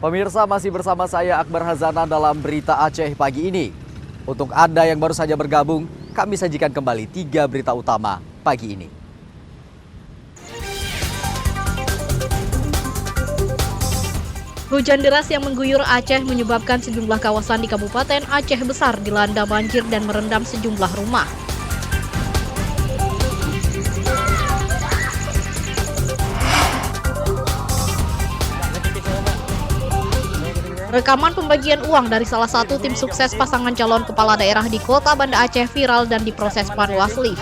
Pemirsa, masih bersama saya Akbar Hazana dalam Berita Aceh pagi ini. Untuk Anda yang baru saja bergabung, kami sajikan kembali 3 berita utama pagi ini. Hujan deras yang mengguyur Aceh menyebabkan sejumlah kawasan di Kabupaten Aceh Besar dilanda banjir dan merendam sejumlah rumah. Rekaman pembagian uang dari salah satu tim sukses pasangan calon kepala daerah di Kota Banda Aceh viral dan diproses Panwasli.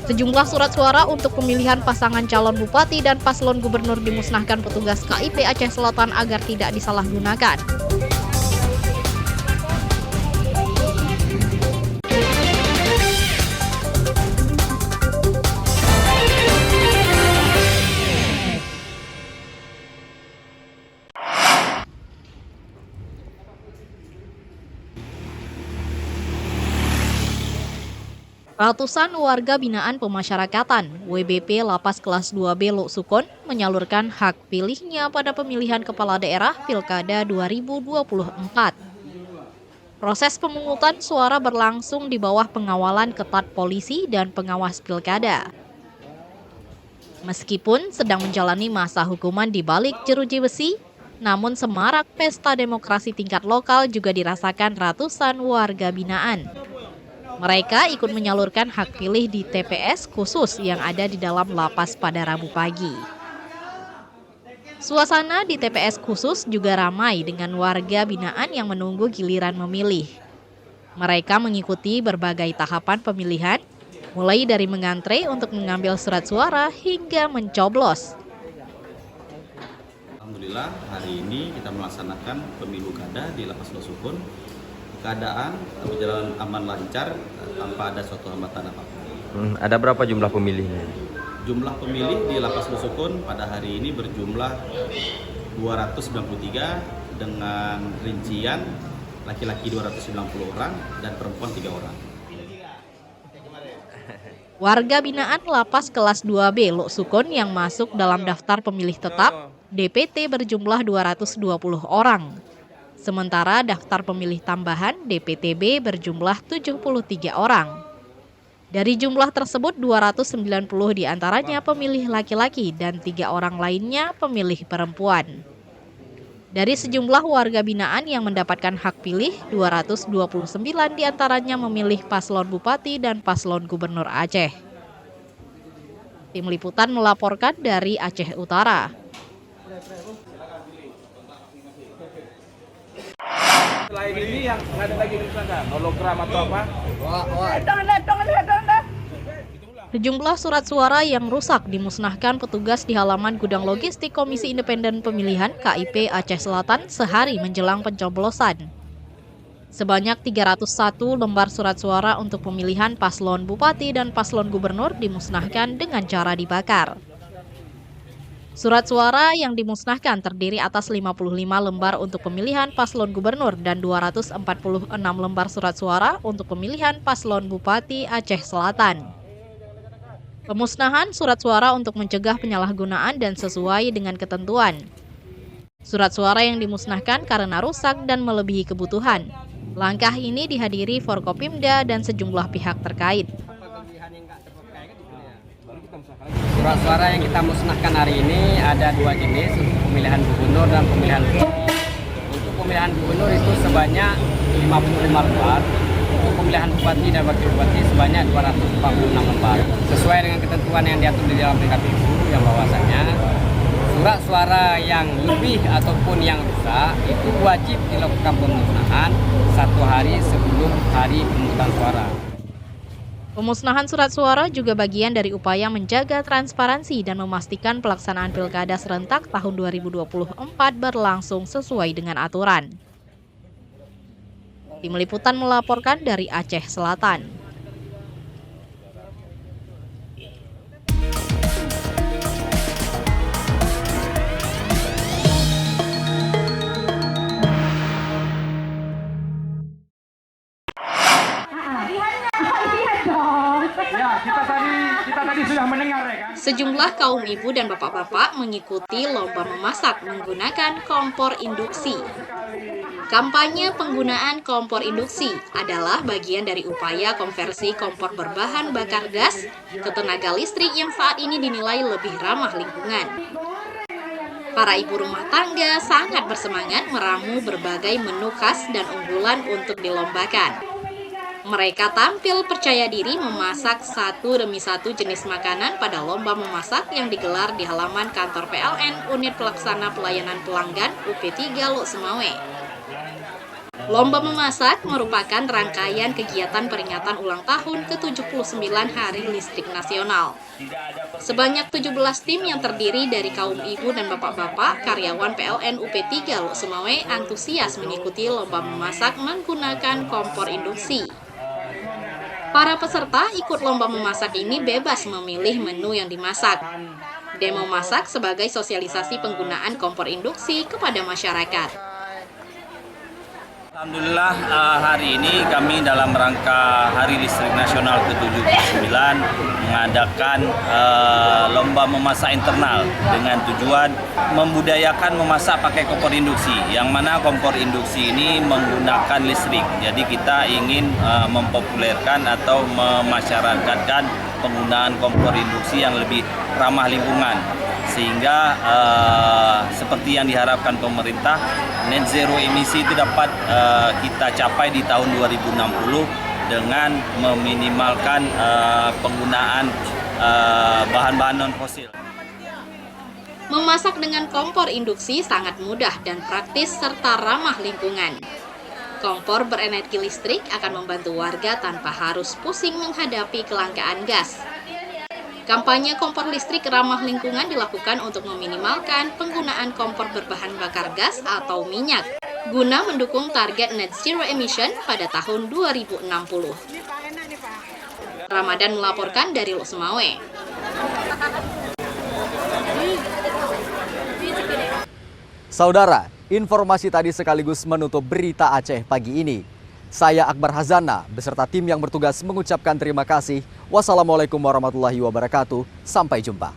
Sejumlah surat suara untuk pemilihan pasangan calon bupati dan paslon gubernur dimusnahkan petugas KIP Aceh Selatan agar tidak disalahgunakan. Ratusan warga binaan pemasyarakatan WBP Lapas Kelas 2B Lok Sukon menyalurkan hak pilihnya pada pemilihan kepala daerah Pilkada 2024. Proses pemungutan suara berlangsung di bawah pengawalan ketat polisi dan pengawas pilkada. Meskipun sedang menjalani masa hukuman di balik jeruji besi, namun semarak pesta demokrasi tingkat lokal juga dirasakan ratusan warga binaan. Mereka ikut menyalurkan hak pilih di TPS khusus yang ada di dalam lapas pada Rabu pagi. Suasana di TPS khusus juga ramai dengan warga binaan yang menunggu giliran memilih. Mereka mengikuti berbagai tahapan pemilihan, mulai dari mengantre untuk mengambil surat suara hingga mencoblos. Alhamdulillah hari ini kita melaksanakan pemilu kada di Lapas Lok Sukon. Keadaan berjalan aman lancar tanpa ada suatu hambatan apapun. Ada berapa jumlah pemilihnya? Jumlah pemilih di Lapas Lok Sukon pada hari ini berjumlah 293 dengan rincian laki-laki 290 orang dan perempuan 3 orang. Warga binaan Lapas Kelas 2B Lok Sukon yang masuk dalam daftar pemilih tetap DPT berjumlah 220 orang. Sementara daftar pemilih tambahan DPTB berjumlah 73 orang. Dari jumlah tersebut 290 diantaranya pemilih laki-laki dan 3 orang lainnya pemilih perempuan. Dari sejumlah warga binaan yang mendapatkan hak pilih, 229 diantaranya memilih paslon bupati dan paslon gubernur Aceh. Tim Liputan melaporkan dari Aceh Utara. Selain ini yang ada lagi di sana, hologram atau apa? Sejumlah surat suara yang rusak dimusnahkan petugas di halaman gudang logistik Komisi Independen Pemilihan KIP Aceh Selatan sehari menjelang pencoblosan. Sebanyak 301 lembar surat suara untuk pemilihan paslon bupati dan paslon gubernur dimusnahkan dengan cara dibakar. Surat suara yang dimusnahkan terdiri atas 55 lembar untuk pemilihan paslon gubernur dan 246 lembar surat suara untuk pemilihan paslon bupati Aceh Selatan. Pemusnahan surat suara untuk mencegah penyalahgunaan dan sesuai dengan ketentuan. Surat suara yang dimusnahkan karena rusak dan melebihi kebutuhan. Langkah ini dihadiri Forkopimda dan sejumlah pihak terkait. Surat suara yang kita musnahkan hari ini ada 2 jenis, untuk pemilihan gubernur dan pemilihan bupati. Untuk pemilihan gubernur itu sebanyak 55 lembar, untuk pemilihan bupati dan wakil bupati sebanyak 246 lembar. Sesuai dengan ketentuan yang diatur di dalam PKPU yang bahwasanya surat suara yang lebih ataupun yang rusak itu wajib dilakukan pemusnahan 1 hari sebelum hari pemungutan suara. Pemusnahan surat suara juga bagian dari upaya menjaga transparansi dan memastikan pelaksanaan pilkada serentak tahun 2024 berlangsung sesuai dengan aturan. Tim Liputan melaporkan dari Aceh Selatan. Sejumlah kaum ibu dan bapak-bapak mengikuti lomba memasak menggunakan kompor induksi. Kampanye penggunaan kompor induksi adalah bagian dari upaya konversi kompor berbahan bakar gas ke tenaga listrik yang saat ini dinilai lebih ramah lingkungan. Para ibu rumah tangga sangat bersemangat meramu berbagai menu khas dan unggulan untuk dilombakan. Mereka tampil percaya diri memasak satu demi satu jenis makanan pada lomba memasak yang digelar di halaman kantor PLN Unit Pelaksana Pelayanan Pelanggan UP3 Lok Sumawe. Lomba memasak merupakan rangkaian kegiatan peringatan ulang tahun ke-79 Hari Listrik Nasional. Sebanyak 17 tim yang terdiri dari kaum ibu dan bapak-bapak karyawan PLN UP3 Lok Sumawe antusias mengikuti lomba memasak menggunakan kompor induksi. Para peserta ikut lomba memasak ini bebas memilih menu yang dimasak. Demo masak sebagai sosialisasi penggunaan kompor induksi kepada masyarakat. Alhamdulillah hari ini kami dalam rangka Hari Listrik Nasional ke-79 mengadakan lomba memasak internal dengan tujuan membudayakan memasak pakai kompor induksi, yang mana kompor induksi ini menggunakan listrik. Jadi kita ingin mempopulerkan atau memasyarakatkan penggunaan kompor induksi yang lebih ramah lingkungan, sehingga seperti yang diharapkan pemerintah, net zero emisi itu dapat kita capai di tahun 2060 dengan meminimalkan penggunaan bahan-bahan non-fosil. Memasak dengan kompor induksi sangat mudah dan praktis serta ramah lingkungan. Kompor berenergi listrik akan membantu warga tanpa harus pusing menghadapi kelangkaan gas. Kampanye kompor listrik ramah lingkungan dilakukan untuk meminimalkan penggunaan kompor berbahan bakar gas atau minyak, guna mendukung target net zero emission pada tahun 2060. Ramadan melaporkan dari Lok Sumawe. Saudara, informasi tadi sekaligus menutup berita Aceh pagi ini. Saya Akbar Hazana beserta tim yang bertugas mengucapkan terima kasih. Wassalamualaikum warahmatullahi wabarakatuh. Sampai jumpa.